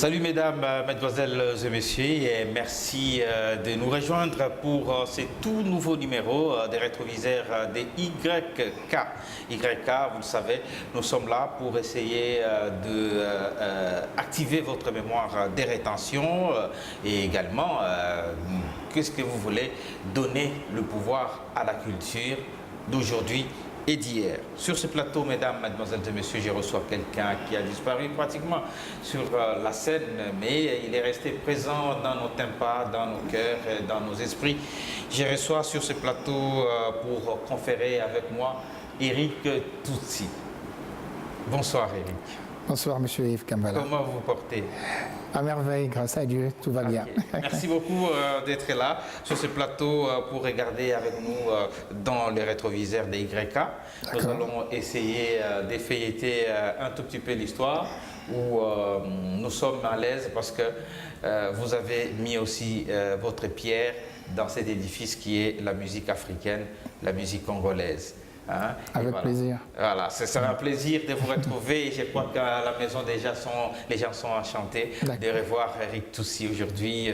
Salut mesdames, mesdemoiselles et messieurs, et merci de nous rejoindre pour ce tout nouveau numéro des rétroviseurs des YK. YK, vous le savez, nous sommes là pour essayer d'activer votre mémoire des rétentions et également, qu'est-ce que vous voulez donner le pouvoir à la culture d'aujourd'hui et d'hier. Sur ce plateau, mesdames, mademoiselles et messieurs, je reçois quelqu'un qui a disparu pratiquement sur la scène, mais il est resté présent dans nos tympans, dans nos cœurs, dans nos esprits. Je reçois sur ce plateau pour conférer avec moi Eric Tutsi. Bonsoir Eric. Bonsoir Monsieur Yves Kambala. Comment vous vous portez? À merveille, grâce à Dieu, tout va bien. Merci beaucoup d'être là sur ce plateau pour regarder avec nous dans les rétroviseurs des YK. Nous allons essayer d'effeuilleter un tout petit peu l'histoire où nous sommes à l'aise parce que vous avez mis aussi votre pierre dans cet édifice qui est la musique africaine, la musique congolaise. Hein? Avec plaisir. Voilà, ce sera un plaisir de vous retrouver. Je crois qu'à la maison déjà les gens sont enchantés de revoir Eric Tutsi aujourd'hui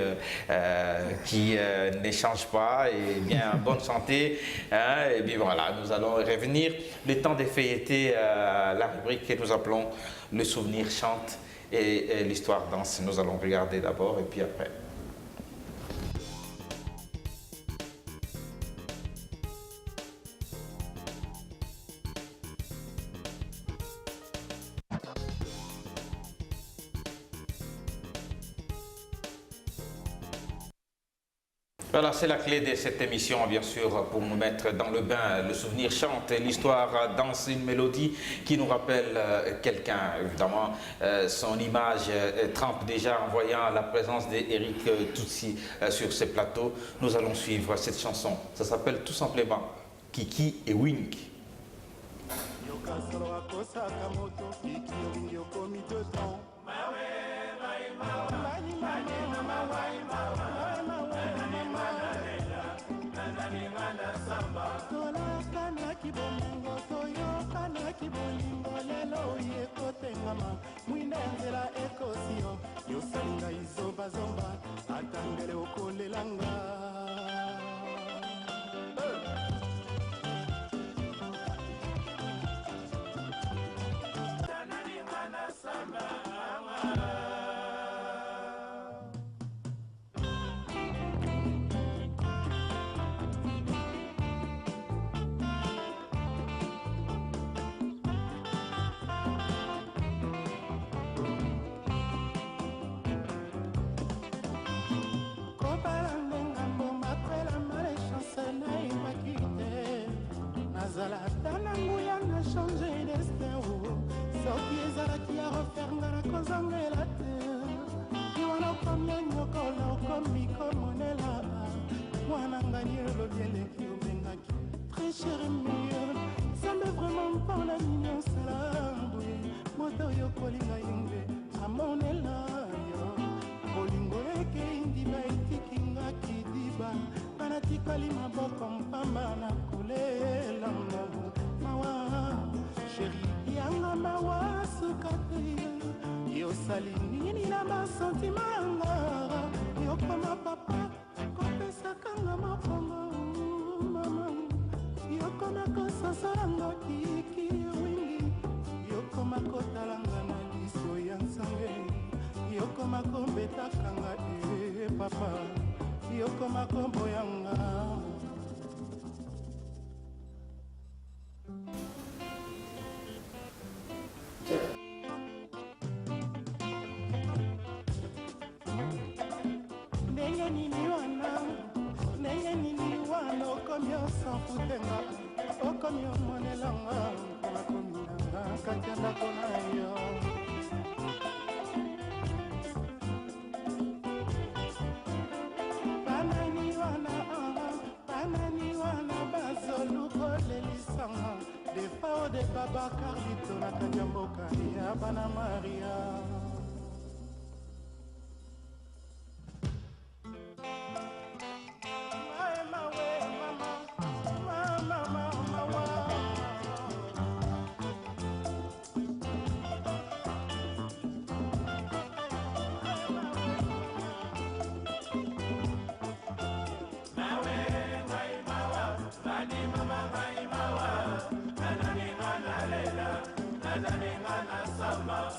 qui ne change pas et bien en bonne santé. Hein? Et bien voilà, nous allons revenir le temps d'effeuilleter la rubrique que nous appelons Le souvenir chante et l'histoire danse. Nous allons regarder d'abord et puis après. Voilà, c'est la clé de cette émission, bien sûr, pour nous mettre dans le bain. Le souvenir chante, l'histoire danse, une mélodie qui nous rappelle quelqu'un. Évidemment, son image trempe déjà en voyant la présence d'Eric Tutsi sur ce plateau. Nous allons suivre cette chanson. Ça s'appelle tout simplement Kiki et Wink.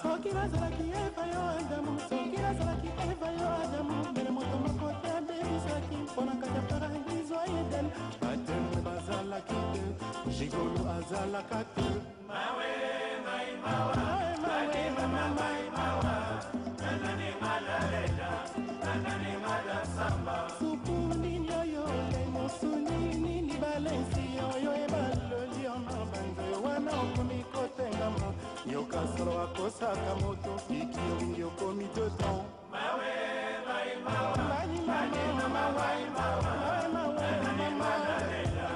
soki nazalaki eva yo adamu soki nazalaki eva yo adamu mele moto moko te abebisaki mpona kati ya paradiso ya eden batembe bazalaki te jigolo azalaka te mawe mai mawa nani mama mai mawa nani madalena nani madasamba supu nini oyo lemosu nini libalensi oyo ebaloli omabanzo wana okomi kotengama yoka solo akosaka moto fiki olingi okomi dedans mawe mai mawa nani mama mai mawa nani madalena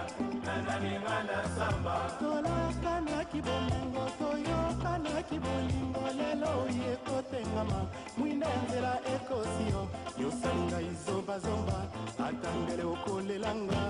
nani madasamba tolakanaki bomengo toyokanaki bolingo lelo yekotengama mwina ya nzela ekosio yosalinga izobazomba atangele okolelanga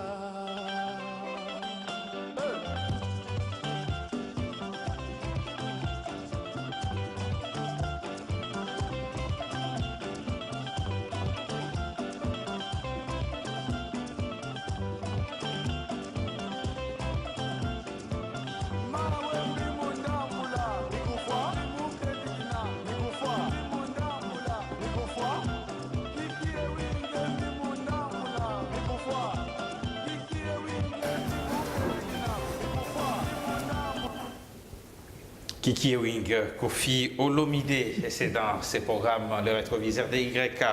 Kiki Ewing, Koffi Olomide, et c'est dans ces programmes, le rétroviseur des YK.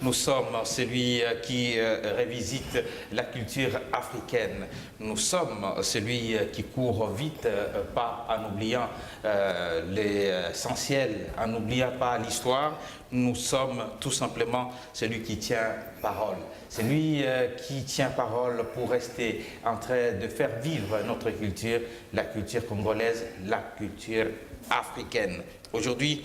Nous sommes celui qui révisite la culture africaine. Nous sommes celui qui court vite, pas en oubliant l'essentiel, en n'oubliant pas l'histoire. Nous sommes tout simplement celui qui tient parole. C'est lui qui tient parole pour rester en train de faire vivre notre culture, la culture congolaise, la culture africaine. Aujourd'hui,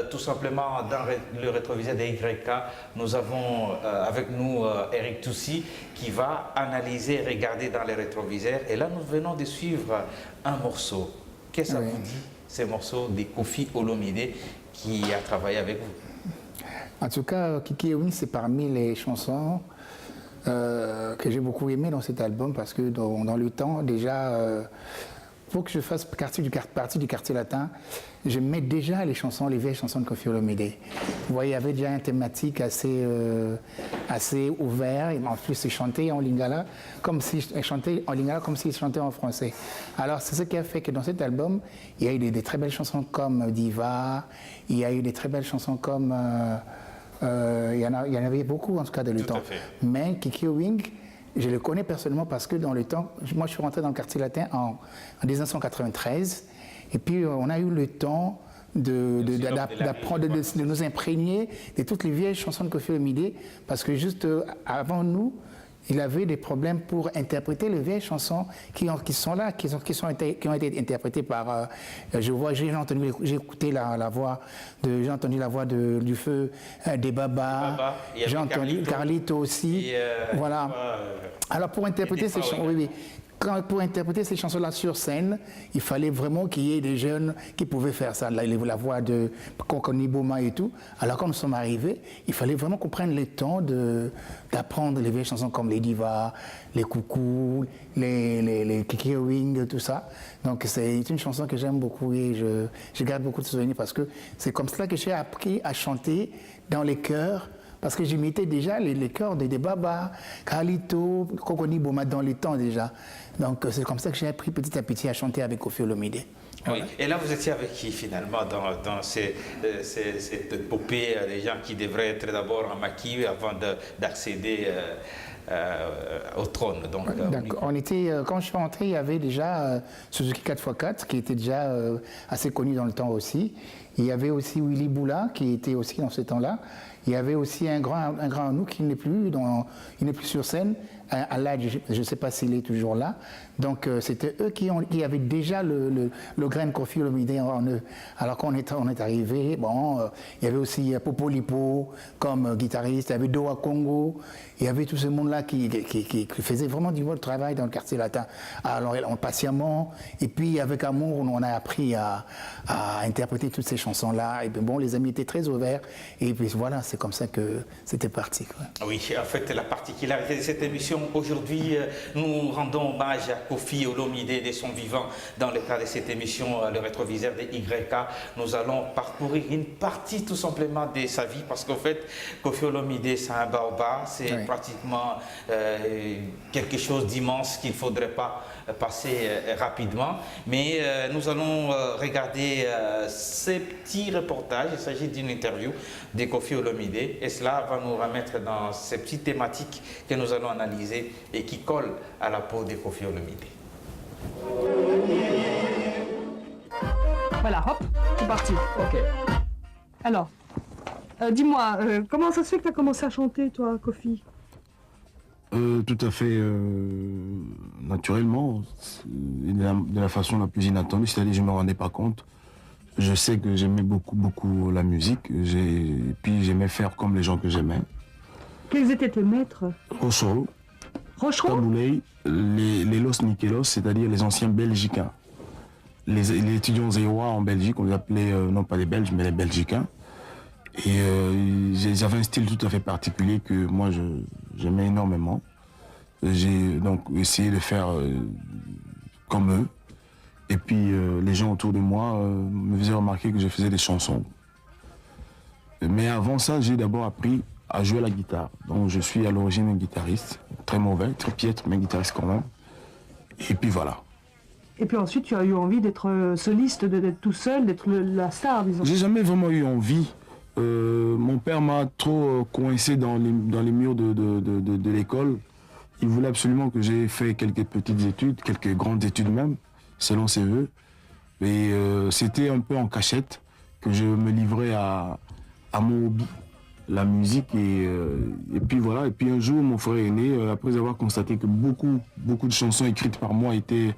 tout simplement, dans le rétroviseur des YK, nous avons avec nous Eric Toussi qui va analyser, regarder dans les rétroviseurs. Et là, nous venons de suivre un morceau. Qu'est-ce que ça vous dit, ces morceaux de Koffi Olomide qui a travaillé avec vous? En tout cas, Kiki Ewing, c'est parmi les chansons que j'ai beaucoup aimées dans cet album parce que dans le temps, déjà, pour que je fasse partie du quartier latin, je mets déjà les vieilles chansons de Koffi Olomide. Vous voyez, il y avait déjà une thématique assez ouverte, et en plus il chantait en lingala comme s'il chantait en français. Alors c'est ce qui a fait que dans cet album, il y a eu des très belles chansons comme Diva, il y a eu des très belles chansons comme... il y en avait beaucoup en tout cas dans le temps. Mais Kiki Ewing, je le connais personnellement parce que dans le temps, moi je suis rentré dans le quartier latin en 1993 et puis on a eu le temps d'apprendre, de nous imprégner de toutes les vieilles chansons de Koffi Olomide parce que juste avant nous, il avait des problèmes pour interpréter les vieilles chansons qui sont là, qui ont été interprétées par... j'ai écouté la voix du feu des Baba, j'ai entendu Carlito aussi. Voilà. Alors pour interpréter ces chansons, pour interpréter ces chansons-là sur scène, il fallait vraiment qu'il y ait des jeunes qui pouvaient faire ça, la voix de Kokoni Boma et tout. Alors quand nous sommes arrivés, il fallait vraiment qu'on prenne le temps d'apprendre les vieilles chansons comme les Divas, les Coucou, les Kiki Ewing, tout ça. Donc c'est une chanson que j'aime beaucoup et je garde beaucoup de souvenirs parce que c'est comme cela que j'ai appris à chanter dans les chœurs. Parce que j'imitais déjà les chœurs des Baba, Carlito, Kokoni Boma dans les temps déjà. Donc c'est comme ça que j'ai appris petit à petit à chanter avec Koffi Olomide. Oui. Et là, vous étiez avec qui finalement dans cette épopée des gens qui devraient être d'abord en maquis avant d'accéder au trône. Donc, quand je suis rentré, il y avait déjà Suzuki 4x4 qui était déjà assez connu dans le temps aussi. Il y avait aussi Willy Boula qui était aussi dans ce temps-là. Il y avait aussi un grand à nous qui n'est plus sur scène. Aladj, je ne sais pas s'il est toujours là. Donc c'était eux qui avaient déjà le grain de Koffi Olomide en eux. Alors quand on est arrivé, il y avait aussi Popo Lipo comme guitariste, il y avait Doa Congo, il y avait tout ce monde-là qui faisait vraiment du bon travail dans le quartier latin. Alors patiemment, et puis avec amour, on a appris à interpréter toutes ces chansons-là. Et bien, les amis étaient très ouverts. Et puis voilà, c'est comme ça que c'était parti. Oui, en fait, la particularité de cette émission, émission. Aujourd'hui, nous rendons hommage à Koffi Olomidé de son vivant. Dans le cadre de cette émission, le rétroviseur de YK, nous allons parcourir une partie tout simplement de sa vie parce qu'en fait, Koffi Olomidé, c'est un baobab, c'est pratiquement quelque chose d'immense qu'il ne faudrait pas passer rapidement. Mais nous allons regarder ces petits reportages. Il s'agit d'une interview de Koffi Olomidé et cela va nous remettre dans ces petites thématiques que nous allons analyser et qui collent à la peau de Koffi Olomidé. Voilà, hop, c'est parti. Ok. Alors, dis-moi, comment ça se fait que tu as commencé à chanter, toi, Koffi? Tout à fait naturellement, de la façon la plus inattendue, c'est-à-dire je ne me rendais pas compte. Je sais que j'aimais beaucoup la musique, puis j'aimais faire comme les gens que j'aimais. Quels étaient tes maîtres? Rochereau, Tabouley, les Los Nikelos, c'est-à-dire les anciens Belgicains. Les étudiants zérois en Belgique, on les appelait non pas les Belges, mais les Belgicains. Et ils avaient un style tout à fait particulier que moi j'aimais énormément. J'ai donc essayé de faire comme eux. Et puis les gens autour de moi me faisaient remarquer que je faisais des chansons. Mais avant ça, j'ai d'abord appris à jouer à la guitare. Donc je suis à l'origine un guitariste, très mauvais, très piètre, mais guitariste quand même. Et puis voilà. Et puis ensuite, tu as eu envie d'être soliste, d'être tout seul, d'être la star, disons. J'ai jamais vraiment eu envie. Mon père m'a trop coincé dans les murs de l'école. Il voulait absolument que j'ai fait quelques petites études, quelques grandes études même, selon ses voeux. Et c'était un peu en cachette que je me livrais à mon hobby, la musique. Et puis voilà. Et puis un jour, mon frère aîné, après avoir constaté que beaucoup de chansons écrites par moi étaient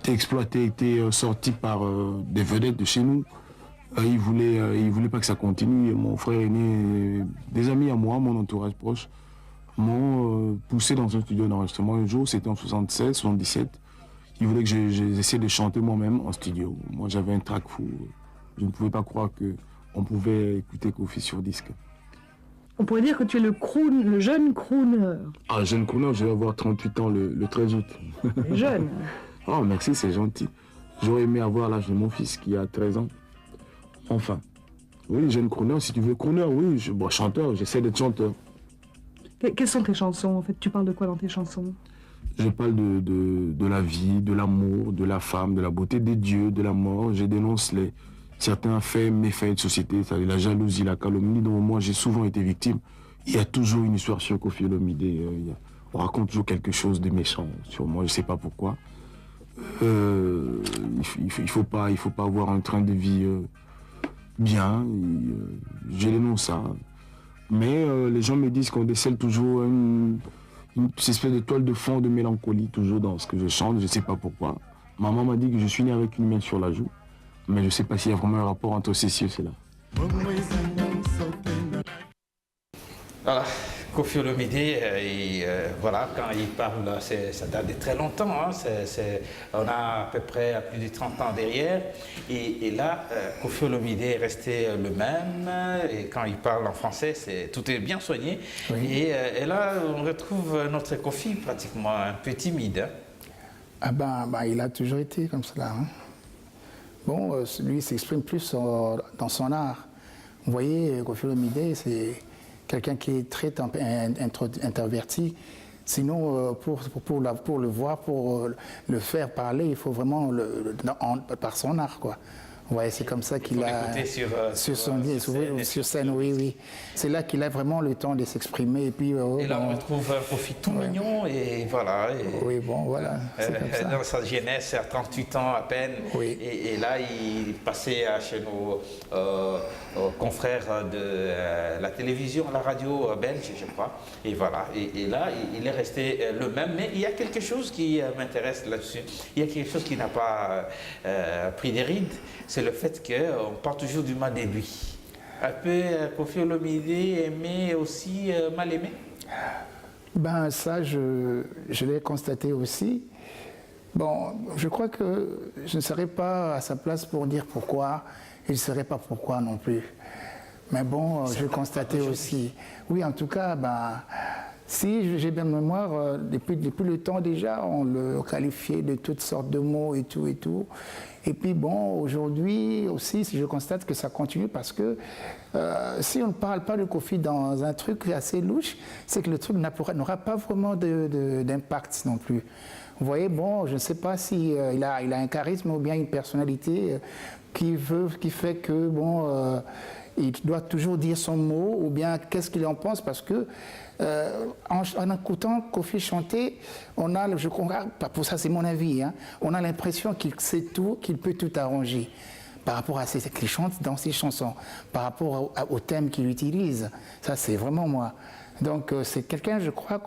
exploitées, étaient sorties par des vedettes de chez nous, il voulait pas que ça continue. Et mon frère aîné, des amis à moi, mon entourage proche, m'ont poussé dans un studio d'enregistrement. Un jour, c'était en 76, 77. Ils voulaient que j'essaie de chanter moi-même en studio. Moi, j'avais un trac fou. Je ne pouvais pas croire qu'on pouvait écouter Koffi sur disque. On pourrait dire que tu es le jeune crooner. Ah, jeune crooner, je vais avoir 38 ans le 13 août. Jeune. Oh, merci, c'est gentil. J'aurais aimé avoir l'âge de mon fils qui a 13 ans. Enfin, oui, jeune crooner, si tu veux. Crooner, oui, chanteur, j'essaie d'être chanteur. Quelles sont tes chansons, en fait? Tu parles de quoi dans tes chansons? Je parle de la vie, de l'amour, de la femme, de la beauté des dieux, de la mort. Je dénonce certains faits, méfaits de société, c'est-à-dire la jalousie, la calomnie, dont moi j'ai souvent été victime. Il y a toujours une histoire sur Koffi Olomidé. On raconte toujours quelque chose de méchant sur moi, je ne sais pas pourquoi. Il faut pas avoir un train de vie bien, je dénonce ça. Mais les gens me disent qu'on décèle toujours une espèce de toile de fond de mélancolie toujours dans ce que je chante, je ne sais pas pourquoi. Maman m'a dit que je suis né avec une main sur la joue, mais je ne sais pas s'il y a vraiment un rapport entre ces ci et cela. Voilà, Koffi Olomidé, voilà, quand il parle, ça date de très longtemps, hein, on a à peu près plus de 30 ans derrière, et là, Koffi Olomidé est resté le même, et quand il parle en français, tout est bien soigné, oui. Et là, on retrouve notre Koffi pratiquement un peu timide. Hein. Ah il a toujours été comme cela. Hein. Bon, lui s'exprime plus dans son art. Vous voyez, Koffi Olomidé, c'est quelqu'un qui est très introverti. Sinon, pour le voir, pour le faire parler, il faut vraiment par son art, quoi. Ouais, c'est comme ça qu'il a sur scène, oui. C'est là qu'il a vraiment le temps de s'exprimer. Et puis, et là, on retrouve un Koffi tout mignon et voilà. Oui, bon, voilà. Dans sa jeunesse, à 38 ans à peine. Oui. Et là, il passait chez nos confrères de la télévision, la radio belge, je crois. Et voilà. Et là, il est resté le même. Mais il y a quelque chose qui m'intéresse là-dessus. Il y a quelque chose qui n'a pas pris des rides. C'est le fait qu'on parle toujours du mal de lui. Un peu Koffi Olomidé aimé aussi mal aimé? Ben ça, je l'ai constaté aussi. Bon, je crois que je ne serais pas à sa place pour dire pourquoi, et je ne saurais pas pourquoi non plus. Mais bon, je constatais aussi. Oui, en tout cas, ben, Si j'ai bien mémoire, depuis le temps déjà, on le qualifiait de toutes sortes de mots et tout et tout. Et puis bon, aujourd'hui aussi, je constate que ça continue parce que si on ne parle pas de Kofi dans un truc assez louche, c'est que le truc n'aura pas vraiment d'impact non plus. Vous voyez, bon, je ne sais pas si il a un charisme ou bien une personnalité qui fait que bon, il doit toujours dire son mot ou bien qu'est-ce qu'il en pense parce que en écoutant Kofi chanter, on a, pour ça c'est mon avis, hein, on a l'impression qu'il sait tout, qu'il peut tout arranger par rapport à ce qu'il chante dans ses chansons, par rapport au thème qu'il utilise. Ça c'est vraiment moi. Donc c'est quelqu'un, je crois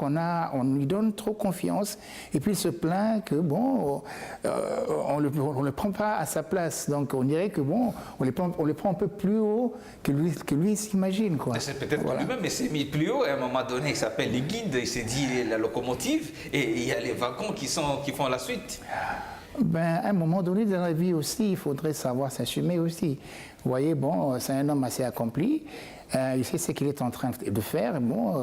on lui donne trop confiance et puis il se plaint que bon, on le prend pas à sa place. Donc on dirait que bon, on le prend un peu plus haut que lui s'imagine quoi. C'est peut-être que lui-même s'est mis plus haut. À un moment donné, il s'appelle les guides. Il s'est dit la locomotive et il y a les wagons qui font la suite. Ben, à un moment donné dans la vie aussi, il faudrait savoir s'assumer aussi. Vous voyez, bon, c'est un homme assez accompli. Il sait ce qu'il est en train de faire. Bon,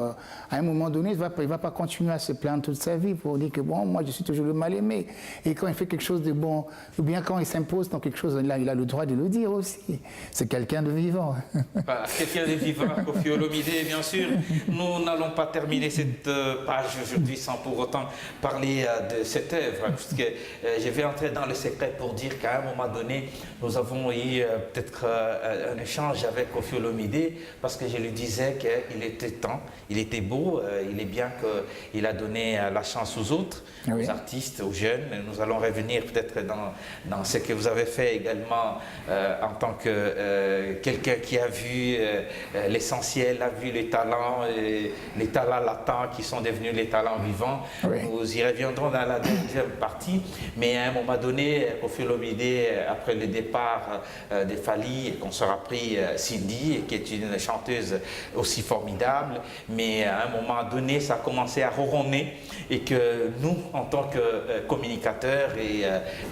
à un moment donné, il ne va pas continuer à se plaindre toute sa vie pour dire que bon, moi je suis toujours le mal aimé. Et quand il fait quelque chose de bon, ou bien quand il s'impose dans quelque chose, là, il a le droit de le dire aussi. C'est quelqu'un de vivant. Voilà, quelqu'un de vivant, Koffi Olomidé, bien sûr. Nous n'allons pas terminer cette page aujourd'hui sans pour autant parler de cette œuvre, puisque je vais entrer dans le secret pour dire qu'à un moment donné, nous avons eu peut-être un échange avec Koffi Olomidé, parce que je lui disais qu'il était temps, il était beau, il est bien qu'il a donné la chance aux autres, aux artistes, aux jeunes. Nous allons revenir peut-être dans ce que vous avez fait également en tant que quelqu'un qui a vu l'essentiel, a vu les talents latents qui sont devenus les talents vivants. Oui. Nous y reviendrons dans la deuxième partie, mais à un moment donné, Koffi Olomidé, après le départ de Fally, et qu'on sera pris Cindy, qui est une chanteuse aussi formidable, mais à un moment donné, ça a commencé à ronronner et que nous, en tant que communicateurs et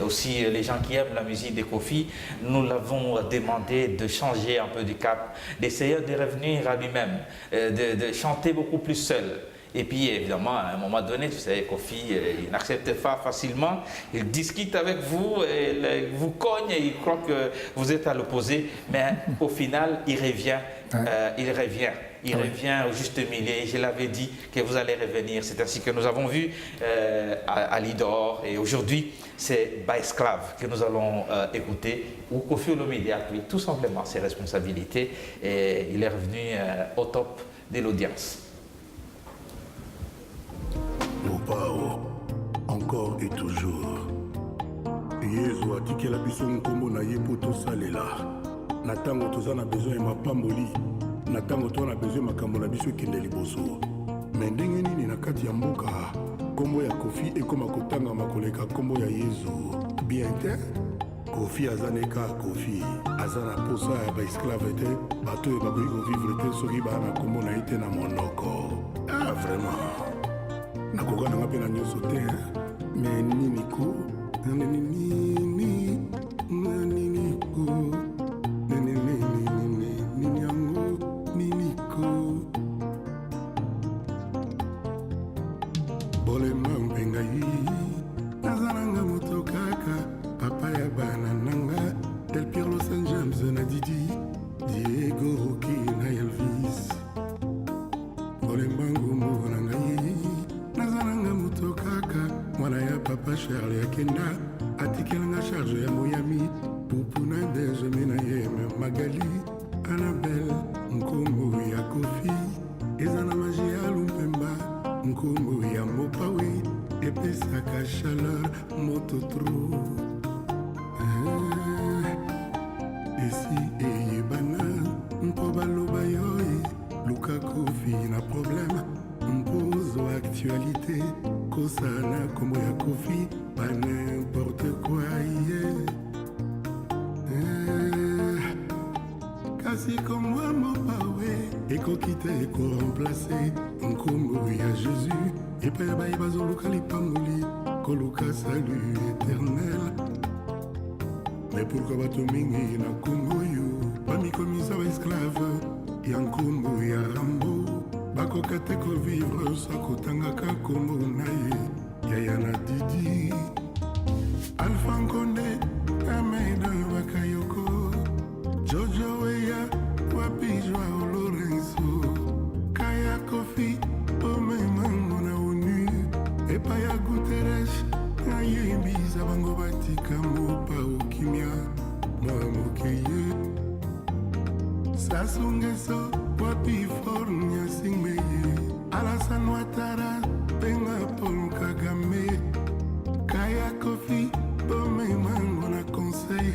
aussi les gens qui aiment la musique de Koffi, nous l'avons demandé de changer un peu de cap, d'essayer de revenir à lui-même, de chanter beaucoup plus seul. Et puis évidemment, à un moment donné, vous savez, Koffi, il n'accepte pas facilement, il discute avec vous, il vous cogne, il croit que vous êtes à l'opposé, mais au final, il revient. Il revient au juste milieu. Je l'avais dit que vous allez revenir. C'est ainsi que nous avons vu à Lidor. Et aujourd'hui, c'est Baesclave que nous allons écouter, où Koffi Olomidé a pris tout simplement ses responsabilités et il est revenu au top de l'audience. Mopao, encore et toujours. Yezo atikela biso nkombo na ye po tosalela. Na ntango toza na besoin ya mapamboli, na ntango toza na besoin makambo na biso ekende liboso. Me ndenge nini na kati ya mboka, nkombo ya Koffi ekoma kotangama koleka nkombo ya Yezo. Bien te? Koffi aza neka Koffi, aza na posa ya baesclave te, bato oyo bakoki kovivre te soki baa na nkombo na ye te na monoko. Ah, vraiment. Nakoka nanga mpe na nyonso te, me nini ko, nini ko. Papa Charlie Akenda atikelanga charge ya Moyami Poupuna Benjamin Ayem Magali Annabelle nkombo ya Koffi ezana magie ya Lumpemba nkombo ya Mopawe epesaka chaleur moto trop esi eyebana mpo baloba yoye luka Koffi na problème mpozo actualité Kosana comme ya Koffi, pas n'importe quoi yeah. Kasi comme moi mon pawe, eko kite eko remplacer nkombo ya Jésus, et pas ya baye bazoluka lipamoli, koluka salut éternel. Mais pourquoi bato mingi na Congo yo, pas mi komisa ba esclave, ya nkombo ya Rambo. bakoka te kovivre sakotangaka kombo na ye yaya na didi Alpha Nkonde Ameida Bakayoko Jojo Weya Wapi Joao Lorenzo Kaya Kofi Ome Mango na ONU Epaya Guterres Ayembiza Bango Batika Mopa Okimia Moa Mokeye Sasungeso Wapi Fornia Singmeye Alassane Ouattara Benga Paul Kagame Kaya Kofi Ome Mango na Conseil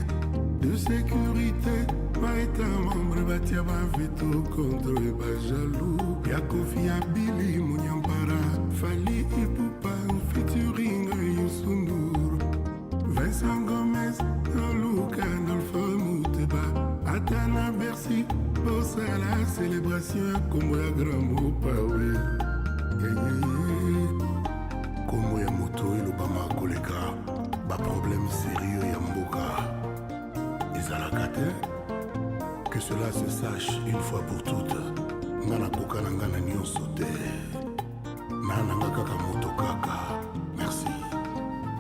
de sécurité Pas état membre Batia ba veto contre les bas jaloux Yakofi Abili Mouniampara Fali Ipupa featuring Youssou N'Dour Vincent Gomez Luka Adolphe Mouteba Atana Bercy pour ça la célébration comme ya grand mot pawe comme ya moto elobama koleka ba problème sérieux ya mboka ezalaka te que cela se sache une fois pour toutes ngana kokala ngana nyonso te nananga kaka moto kaka merci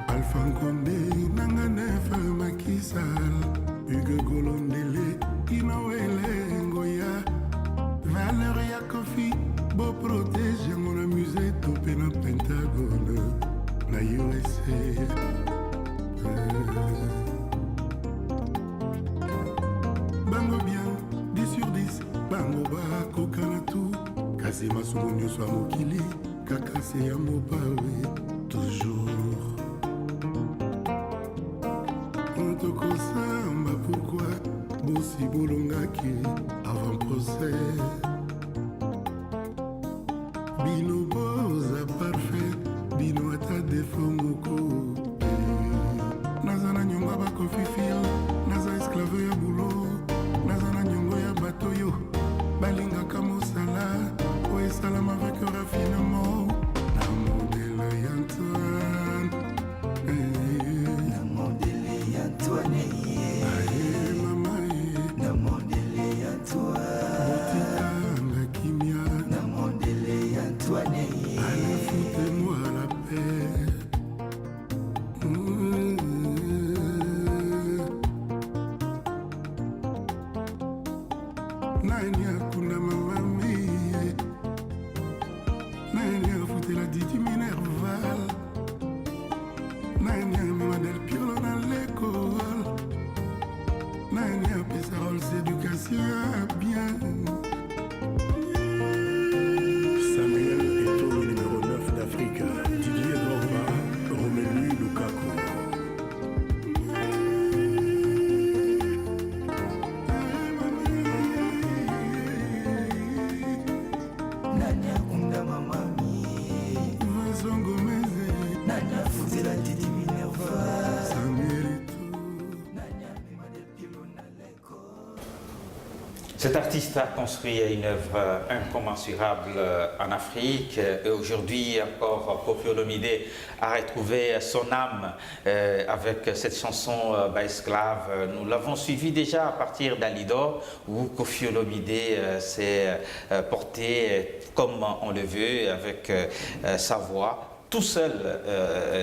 Alpha Nkonde nanga nefa makisal Hugo Golondele Kinoele Ngoya Valeria Kofi Beau protège mon amusé topé na Pentagone na USA Bango bien 10 sur 10 Bango ba kokana tout Kasi masumo nyonso ya mokili kaka se ya mopawe toujours Tokosamba pourquoi Bosi Bolongaki avant procès Bino boza parfait Bino ata défaut moko Naza na nyongo ba kofifil Naza esclave ya boulot Naza na nyongo ya bato yo Balinga kamosala O esalama avec raffinement Na modèle Antoine Foutez-moi la paix. Nania kuna mamami. Nania foutez la Didi Minerval. Nania Mamadel Pirlo dans l'école. Nania Pessarol s'éducation bien. Samuel Eto'o, le numéro 9 d'Afrique. Didier Drogba, Romelu Lukaku. Nania Kunda Mamami. Vincent Gomez. Nania Fouzela Didi Minerva. Samuel Eto'o. Nania Mimadel Pirlo dans l'école. Cet artiste a construit une œuvre incommensurable en Afrique et aujourd'hui encore Koffi Olomide a retrouvé son âme avec cette chanson Baesclave. Nous l'avons suivi déjà à partir d'Alidor où Koffi Olomide s'est porté comme on le veut avec sa voix. Tout seul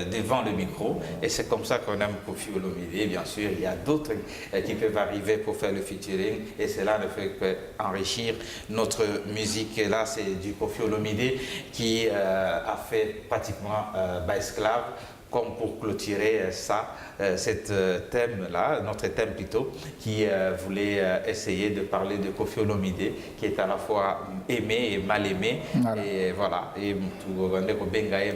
devant le micro et c'est comme ça qu'on aime Koffi Olomide. Bien sûr, il y a d'autres qui peuvent arriver pour faire le featuring et cela ne fait qu'enrichir notre musique. Et là, c'est du Koffi Olomide qui a fait pratiquement Baesclave comme pour clôturer ça, cet thème-là, notre thème plutôt, qui voulait essayer de parler de Koffi Olomide, qui est à la fois aimé et mal aimé. Voilà. Et voilà. Et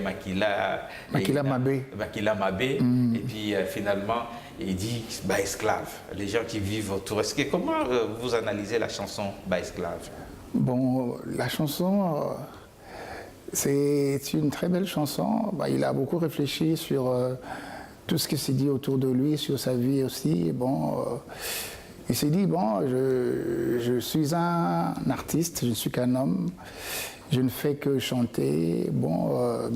Makila Mabé. Makila Mabé. Et puis finalement, il dit Baesclave. Les gens qui vivent autour. Comment vous analysez la chanson Baesclave? Bon, la chanson. C'est une très belle chanson. Il a beaucoup réfléchi sur tout ce qui s'est dit autour de lui, sur sa vie aussi. Bon, il s'est dit, bon, je suis un artiste, je ne suis qu'un homme, je ne fais que chanter. Bon,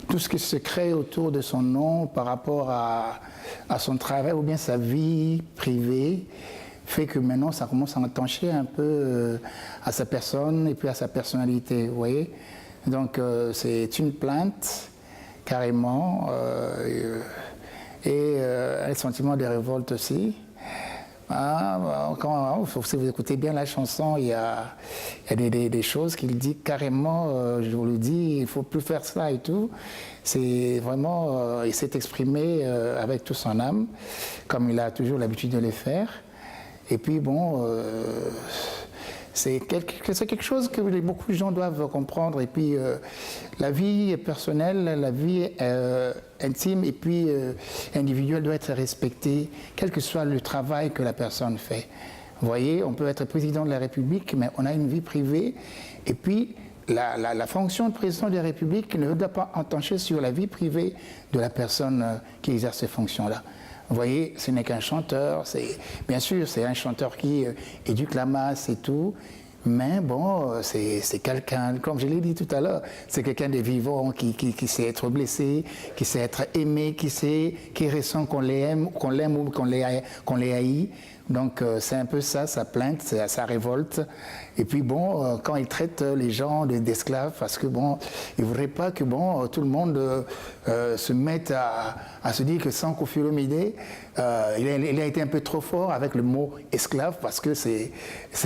tout ce qui se crée autour de son nom par rapport à son travail ou bien sa vie privée, fait que maintenant ça commence à entancher un peu à sa personne et puis à sa personnalité, vous voyez. Donc c'est une plainte carrément et un sentiment de révolte aussi. Si vous écoutez bien la chanson, il y a des choses qu'il dit carrément, je vous le dis, il ne faut plus faire ça et tout. C'est vraiment, il s'est exprimé avec toute son âme, comme il a toujours l'habitude de le faire. Et puis bon, c'est quelque chose que beaucoup de gens doivent comprendre. Et puis la vie personnelle, la vie intime et puis individuelle doit être respectée, quel que soit le travail que la personne fait. Vous voyez, on peut être président de la République, mais on a une vie privée. Et puis la fonction de président de la République ne doit pas entacher sur la vie privée de la personne qui exerce ces fonctions-là. Vous voyez, ce n'est qu'un chanteur, bien sûr, c'est un chanteur qui éduque la masse et tout, mais bon, c'est quelqu'un, comme je l'ai dit tout à l'heure, c'est quelqu'un de vivant qui sait être blessé, qui sait être aimé, qui ressent qu'on l'aime ou qu'on les haït. Donc c'est un peu ça, sa plainte, sa révolte. Et puis bon, quand il traite les gens d'esclaves, parce que bon, il ne voudrait pas que bon, tout le monde se mette à se dire que sans Koffi Olomide, il a été un peu trop fort avec le mot esclave, parce que c'est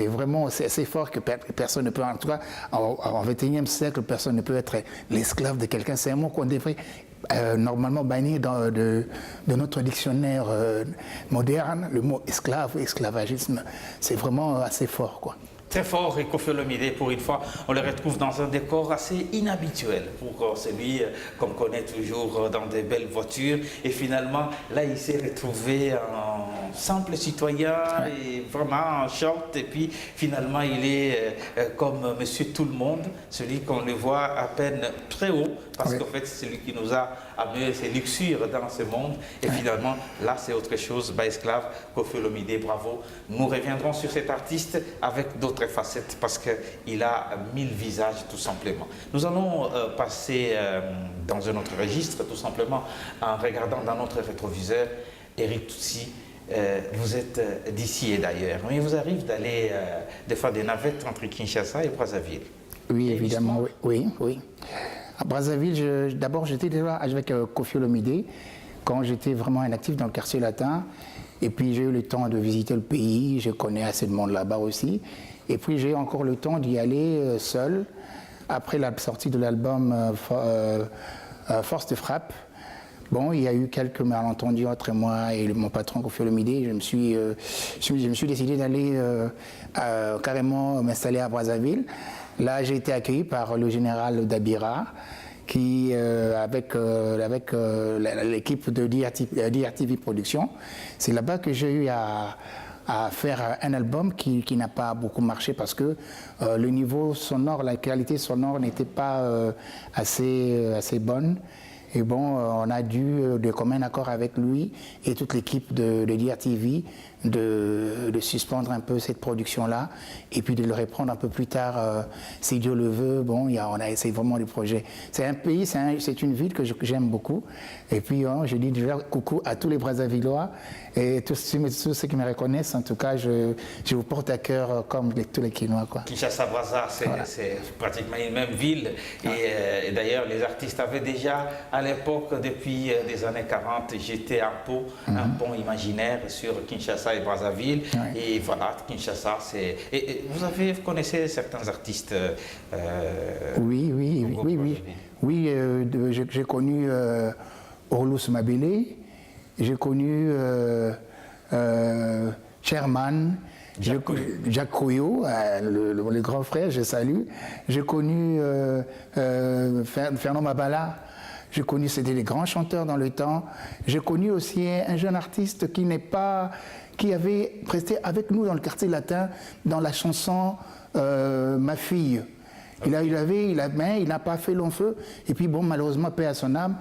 vraiment assez fort que personne ne peut, en tout cas en 21e siècle, personne ne peut être l'esclave de quelqu'un. C'est un mot qu'on devrait normalement banni de notre dictionnaire moderne. Le mot esclave, esclavagisme, c'est vraiment assez fort, quoi. Très fort, et Koffi Olomide, pour une fois, on le retrouve dans un décor assez inhabituel pour celui qu'on connaît toujours dans des belles voitures. Et finalement, là, il s'est retrouvé en simple citoyen et vraiment en short. Et puis, finalement, il est comme Monsieur Tout-le-Monde, celui qu'on le voit à peine très haut, parce qu'en fait, c'est celui qui nous a amené ces luxures dans ce monde. Et finalement, là, c'est autre chose. Esclave, Koffi Olomide, bravo. Nous reviendrons sur cet artiste avec d'autres facettes parce qu'il a 1000 visages tout simplement. Nous allons passer dans un autre registre tout simplement en regardant dans notre rétroviseur. Eric Toutsi, vous êtes d'ici et d'ailleurs, mais il vous arrive d'aller de faire des navettes entre Kinshasa et Brazzaville? Oui, évidemment, oui. À Brazzaville, d'abord j'étais déjà avec Koffi Olomide quand j'étais vraiment un actif dans le quartier latin. Et puis j'ai eu le temps de visiter le pays, je connais assez de monde là-bas aussi. Et puis j'ai eu encore le temps d'y aller seul, après la sortie de l'album Force de frappe. Bon, il y a eu quelques malentendus entre moi et mon patron Koffi Olomide. Je me suis décidé d'aller carrément m'installer à Brazzaville. Là, j'ai été accueilli par le général Dabira, qui, avec l'équipe de DRTV Productions, c'est là-bas que j'ai eu à faire un album qui n'a pas beaucoup marché parce que le niveau sonore, la qualité sonore n'était pas assez bonne. Et bon, on a dû, de commun accord avec lui et toute l'équipe de DRTV, de suspendre un peu cette production-là et puis de le reprendre un peu plus tard, si Dieu le veut. Bon, on a essayé vraiment du projet. C'est un pays, c'est une ville que j'aime beaucoup. Et puis, je dis déjà coucou à tous les Brazzavillois et tous ceux qui me reconnaissent. En tout cas, je vous porte à cœur comme tous les Quinois, quoi. Kinshasa-Brazza, c'est pratiquement une même ville. Et d'ailleurs, les artistes avaient déjà, à l'époque, depuis les années 40, jeté un pont imaginaire sur Kinshasa et Brazzaville. Et voilà, Kinshasa, c'est... Vous connaissez certains artistes Oui, j'ai connu Orlous Mabele, j'ai connu Sherman, Jacques Koyo, le grand frère, je salue. J'ai connu Fernand Mabala. J'ai connu, c'était des grands chanteurs dans le temps. J'ai connu aussi un jeune artiste qui avait presté avec nous dans le quartier latin, dans la chanson Ma fille. Il n'a pas fait long feu. Et puis bon, malheureusement, paix à son âme,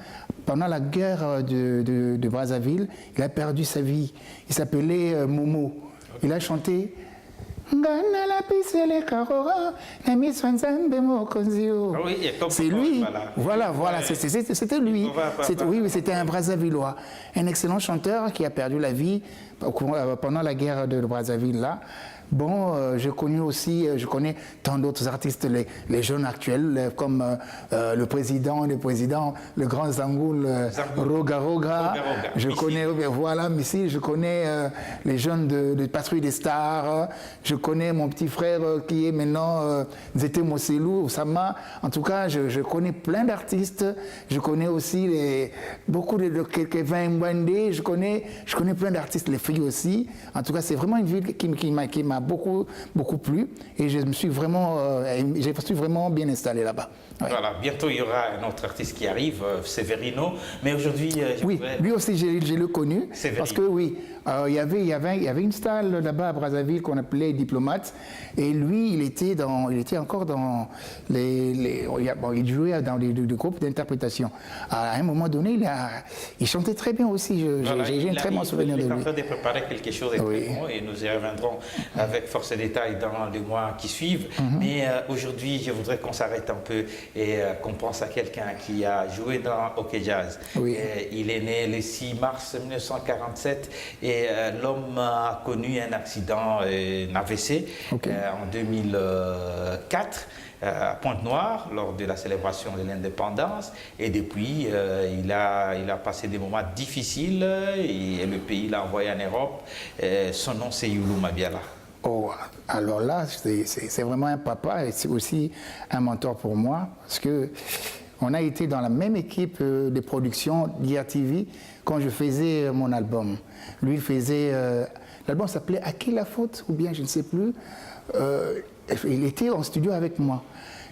pendant la guerre de Brazzaville, il a perdu sa vie. Il s'appelait Momo. Il a chanté Ngana la pisele karora, na miswanzambe mokonzio. Ah oui, et comme C'est lui. voilà. Voilà, c'était lui. Oui, c'était un Brazzavillois, un excellent chanteur qui a perdu la vie pendant la guerre de Brazzaville là. Bon, je connais tant d'autres artistes, les jeunes actuels, comme le président, le grand Zangoul, Roga Roga. Je connais, voilà, Missy, je connais les jeunes de Patrouille des Stars. Je connais mon petit frère qui est maintenant Zete Moselou, Osama. En tout cas, je connais plein d'artistes. Je connais aussi beaucoup de Kevin Mbande. Je connais plein d'artistes, les filles aussi. En tout cas, c'est vraiment une ville qui m'a beaucoup plu et je suis vraiment bien installé là-bas. Ouais. Voilà, bientôt il y aura un autre artiste qui arrive, Severino, mais aujourd'hui... oui, lui aussi j'ai le connu, Severino. Parce que oui, il y avait une salle là-bas à Brazzaville qu'on appelait Diplomate et lui il était encore dans il jouait dans des groupes d'interprétation. À un moment donné, il chantait très bien aussi, j'ai un très bon souvenir de lui. Il est en train de préparer quelque chose de très bon et nous y reviendrons avec force et détails dans les mois qui suivent. Mais aujourd'hui, je voudrais qu'on s'arrête un peu et qu'on pense à quelqu'un qui a joué dans OK Jazz. Oui. Il est né le 6 mars 1947 et l'homme a connu un accident, un AVC, en 2004. À Pointe-Noire lors de la célébration de l'indépendance et depuis il a passé des moments difficiles et le pays l'a envoyé en Europe. Son nom c'est Youlou Mabiala. Oh, alors là, c'est vraiment un papa et c'est aussi un mentor pour moi parce que on a été dans la même équipe de production d'IRTV quand je faisais mon album. Lui, il faisait... l'album s'appelait « À qui la faute ?» ou bien je ne sais plus. Il était en studio avec moi.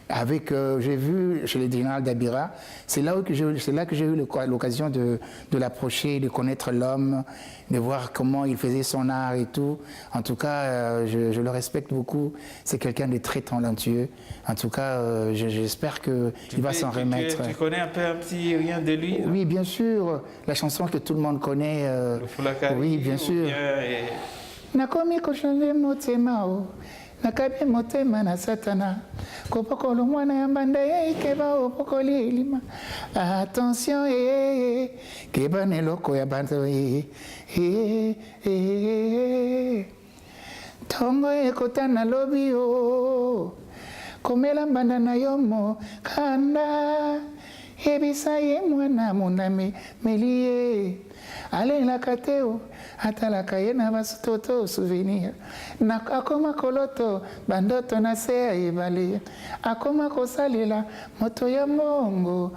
J'ai vu chez le général Dabira, c'est là que j'ai eu l'occasion de l'approcher, de connaître l'homme, de voir comment il faisait son art et tout. En tout cas, je le respecte beaucoup. C'est quelqu'un de très talentueux. En tout cas, j'espère qu'il va s'en remettre. Tu connais un petit rien de lui? Oui, bien sûr. La chanson que tout le monde connaît. Le Fulakari. Oui, bien sûr. Nakomi koshande motemao. Nakabe motema na satana kopokolo mwana ya mbanda ye keba opokoli elima attention keba neloko ya banzo tongo ekotana lobi o komela mbanda na yomo kanda ebisa ye mwana monami melie alelaka te o atalaka ye na basutoto souvenir akoma koloto bandoto na se ya ebale akoma kosalela moto ya mbongo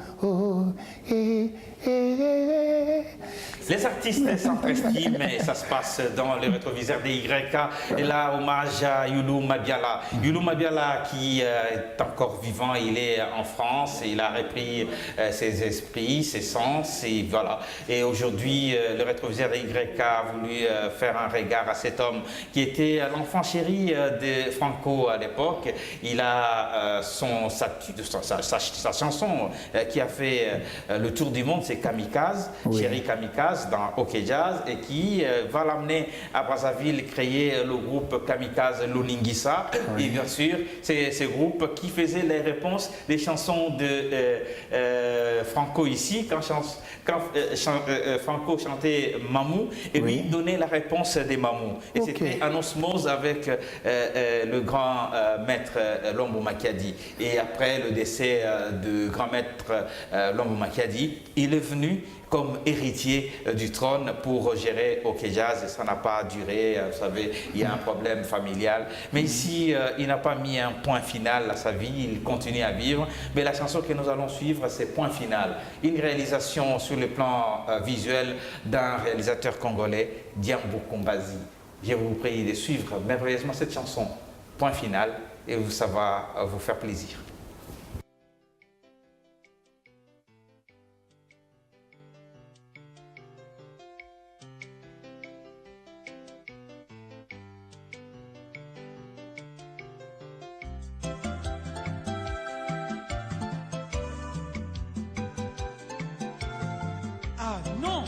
Les artistes s'entre-estiment et ça se passe dans le rétroviseur des YK. Et là, hommage à Youlou Mabiala. Youlou Mabiala qui est encore vivant, il est en France, il a repris ses esprits, ses sens et voilà. Et aujourd'hui, le rétroviseur des YK a voulu faire un regard à cet homme qui était l'enfant chéri de Franco à l'époque. Il a sa chanson qui a fait le tour du monde, c'est Kamikaze, Chéri Kamikaze dans OK Jazz et qui va l'amener à Brazzaville créer le groupe Kamikaze Lolingisa. Et bien sûr, c'est ce groupe qui faisait les réponses des chansons de Franco ici, quand Franco chantait Mamou et lui donnait la réponse des Mamou. Et c'était en osmose avec le grand maître Lombo Makiadi. Et après le décès du grand maître Lombo Makiadi, il est venu comme héritier du trône pour gérer OK Jazz et ça n'a pas duré, vous savez, il y a un problème familial. Mais ici, il n'a pas mis un point final à sa vie, il continue à vivre. Mais la chanson que nous allons suivre, c'est Point Final. Une réalisation sur le plan visuel d'un réalisateur congolais, Diambo Kombazi. Je vous prie de suivre merveilleusement cette chanson, Point Final, et ça va vous faire plaisir. Ah non!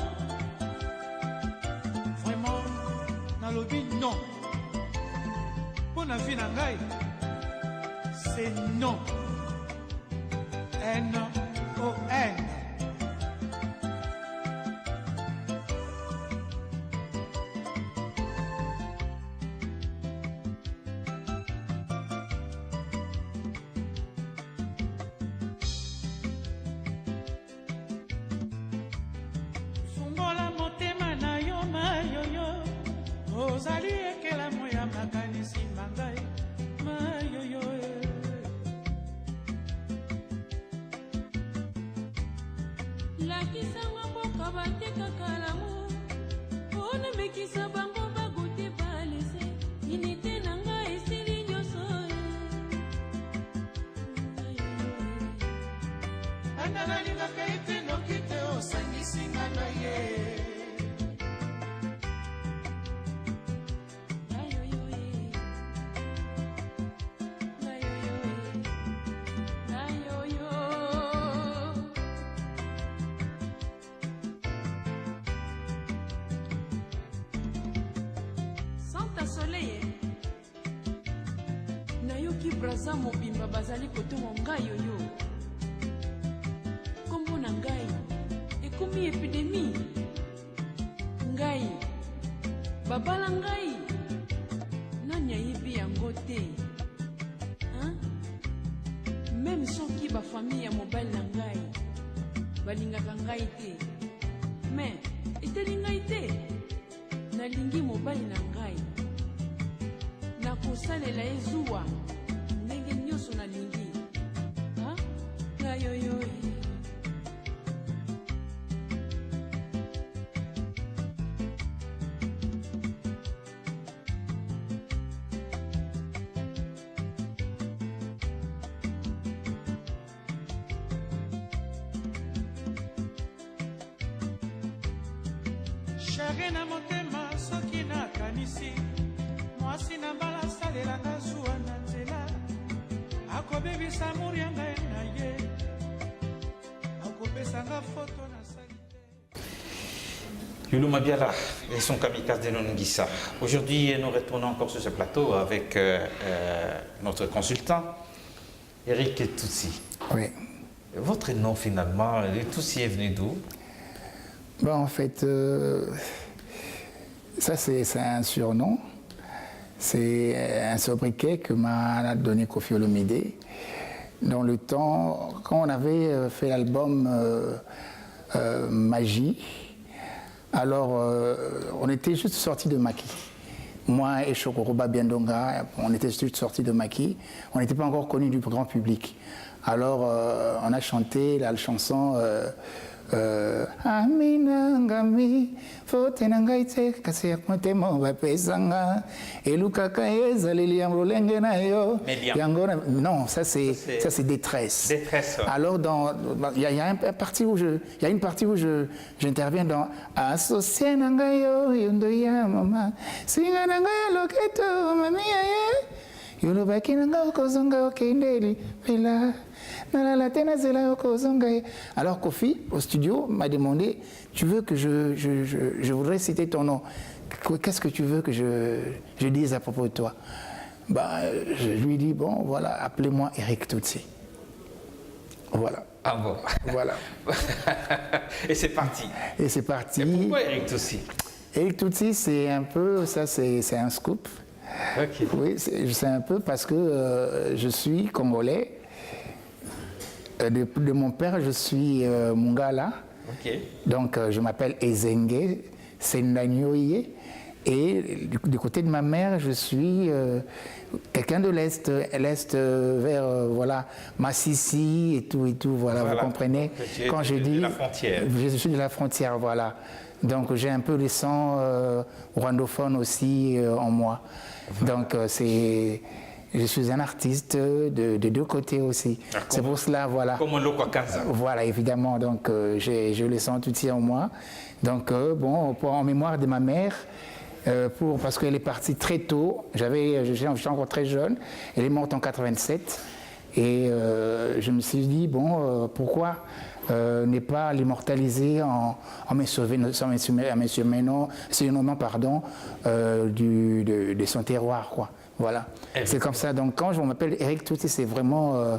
Vraiment, nalobi non! Pour na vie na ngai, c'est non. N-O-N. Fungola motema na yo mayoyo, ozali ekelamu ya makanisi mangai mayoyo. Lakisanga mboka batekaka lamu mpona mekisa bango bagute balese inite na ngai esili nyonso anda nalingaka ete noki te osangisinga na ye. Santa Soleil nayoki braza mobimba bazali kotonga ngai yoyo kombo na ngai ekomi epidemi ngai babala ngai nani ayebi yango te meme soki bafamille ya mobali na ngai balingaka ngai te me eteli ngai te nalingi mobali na ngai nakosalela ye zuwa ndenge nyonso nalingi ngai oyo Shari na motema soki nakanisi mwasi na mbala salelanga zuwa na nzela akobebisa amuri ya ngai na ye akopesanga foto na sali te. Yulu Mabiala et son kamikaze de Nongissa. Aujourd'hui, nous retournons encore sur ce plateau avec notre consultant, Eric Toutsi. Oui. Votre nom finalement, Toutsi est venu d'où? Bon, en fait, ça c'est un surnom. C'est un sobriquet que m'a donné Koffi Olomide. Dans le temps, quand on avait fait l'album Magie, alors on était juste sortis de Maki. Moi et Chokoroba Biendonga, on était juste sortis de Maki. On n'était pas encore connus du grand public. Alors on a chanté la chanson Amina ngami fote nangaite kasi motema bapesanga elukaka ezaleli ya molenge na yo yango non ça c'est détresse. Alors il y a une partie où j'interviens dans associé nangayo yondo ya mama singa nangayo loketo mami ye yulubaki nangayo kozonga okendeli pela. Alors Koffi, au studio, m'a demandé, tu veux que je voudrais citer ton nom. Qu'est-ce que tu veux que je dise à propos de toi? Bah, je lui ai dit, bon, voilà, appelez-moi Eric Toutsi. Voilà. Ah bon. Voilà. Et c'est parti. Et c'est parti. Et pourquoi Eric Toutsi? Eric Toutsi, c'est un peu, ça c'est un scoop. Okay. Oui, c'est un peu parce que je suis congolais. De mon père, je suis Mungala. Okay. Donc, je m'appelle Ezenge Sendanyoye. Et du côté de ma mère, je suis quelqu'un de l'Est, vers voilà, Massissi et tout, voilà, vous comprenez. Quand je dis, de la frontière. Je suis de la frontière, voilà. Donc, j'ai un peu le sang rwandophone aussi en moi. Voilà. Donc, je suis un artiste de deux côtés aussi. C'est pour cela, voilà. Comme un Lokwakanza. Voilà, évidemment. Donc, j'ai le sang tout en moi. Donc, bon, en mémoire de ma mère, parce qu'elle est partie très tôt. J'étais encore très jeune. Elle est morte en 87. Et je me suis dit, bon, pourquoi ne pas l'immortaliser en me surnommant, pardon, de son terroir, quoi. Voilà, c'est comme ça. Donc quand je m'appelle Eric Touti, c'est vraiment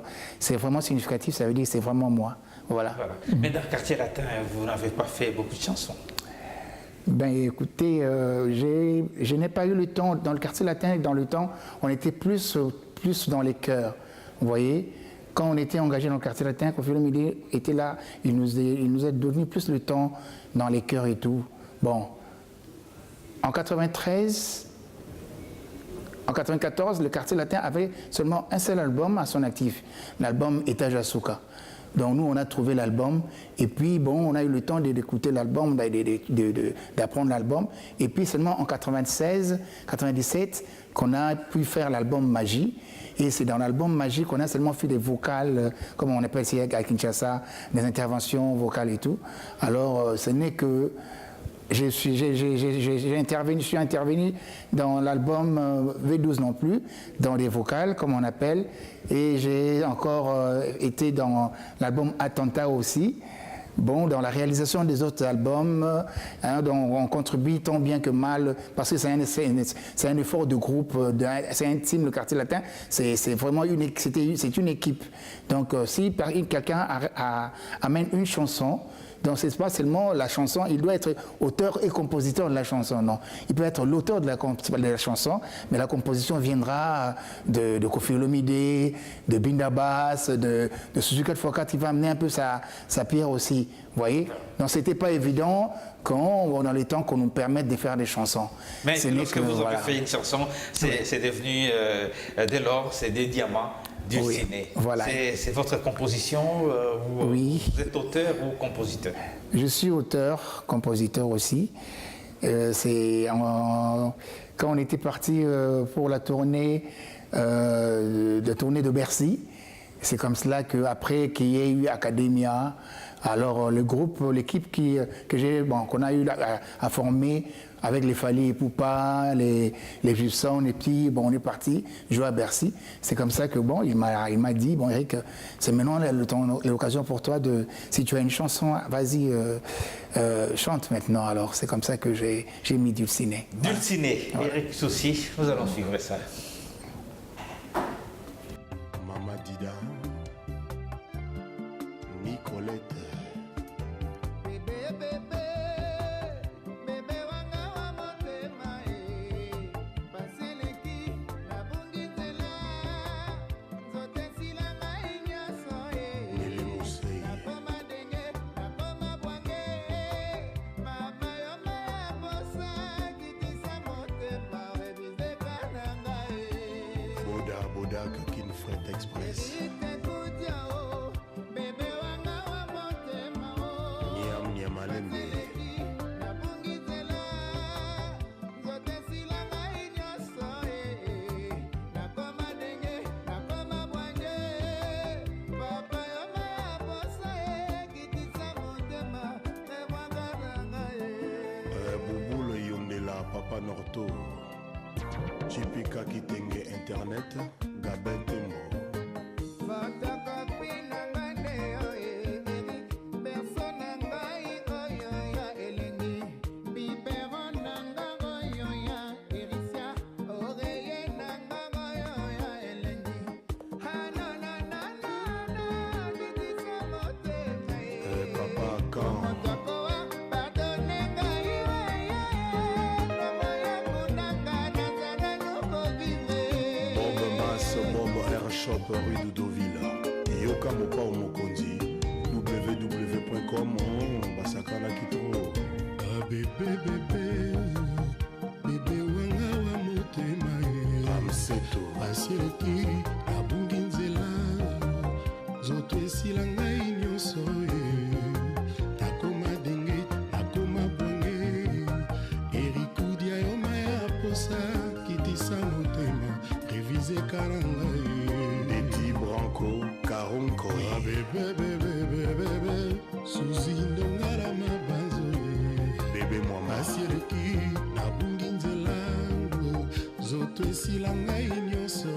significatif, ça veut dire que c'est vraiment moi. Voilà. Mais dans le quartier latin, vous n'avez pas fait beaucoup de chansons? Ben écoutez, je n'ai pas eu le temps. Dans le quartier latin, dans le temps, on était plus dans les chœurs. Vous voyez, quand on était engagé dans le quartier latin, Koffi Olomide était là, il nous a donné plus le temps dans les chœurs et tout. Bon, en 94, le quartier latin avait seulement un seul album à son actif, l'album Etage Asuka. Donc nous, on a trouvé l'album et puis bon, on a eu le temps d'écouter l'album, d'apprendre l'album. Et puis seulement en 96, 97, qu'on a pu faire l'album Magie. Et c'est dans l'album Magie qu'on a seulement fait des vocales, comme on appelle ici à Kinshasa, des interventions vocales et tout. Alors ce n'est que... Je suis intervenu dans l'album V12 non plus, dans des vocales, comme on appelle, et j'ai encore été dans l'album Attentat aussi. Bon, dans la réalisation des autres albums, dont on contribue tant bien que mal, parce que c'est un effort de groupe, c'est intime, le quartier latin, c'est vraiment une équipe. Donc si quelqu'un amène une chanson, donc ce n'est pas seulement la chanson, il doit être auteur et compositeur de la chanson, non. Il peut être l'auteur de la chanson, mais la composition viendra de Koffi Olomide, de Binda Bass, de Suzuki Fokat, qui va amener un peu sa pierre aussi, vous voyez. Donc ce n'était pas évident dans les temps qu'on nous permette de faire des chansons. Mais lorsque vous avez fait une chanson, c'est devenu, dès lors, c'est des diamants. Dulciné. Voilà. C'est votre composition oui. Vous êtes auteur ou compositeur? Je suis auteur, compositeur aussi. Quand on était parti pour la tournée de Bercy, c'est comme cela qu'après qu'il y ait eu Academia, alors le groupe, l'équipe qu'on a eu à former avec les Fali et Poupa, les Jusson et puis bon, on est parti jouer à Bercy. C'est comme ça que bon, il m'a dit, bon Eric, c'est maintenant l'occasion pour toi si tu as une chanson, vas-y, chante maintenant. Alors c'est comme ça que j'ai mis Dulciné. Dulciné, ouais. Eric Soucy, nous allons suivre ça. Mama Dida, Nicolette. Express. Boubou le Yondela, Papa Norto, Chipika Kitenge Internet, Gabin Tembo. Shop rue Doudoville. Yoka Mopa Mokondi. www.com Basakana Kitro. Bébé wanga wa motema Amseto Asieleki Abungi nzela Zoto esila ngai nyonso Nakoma denge, nakoma bwange Erikudia yoma ya posa Kitisa motema Révisé karanga Branco, Caronco. Bébé, Suzy Ndongara Mabazo. Bébé Mama. Asieleki, Nabungi nzela. Zoto esila ngai nyonso.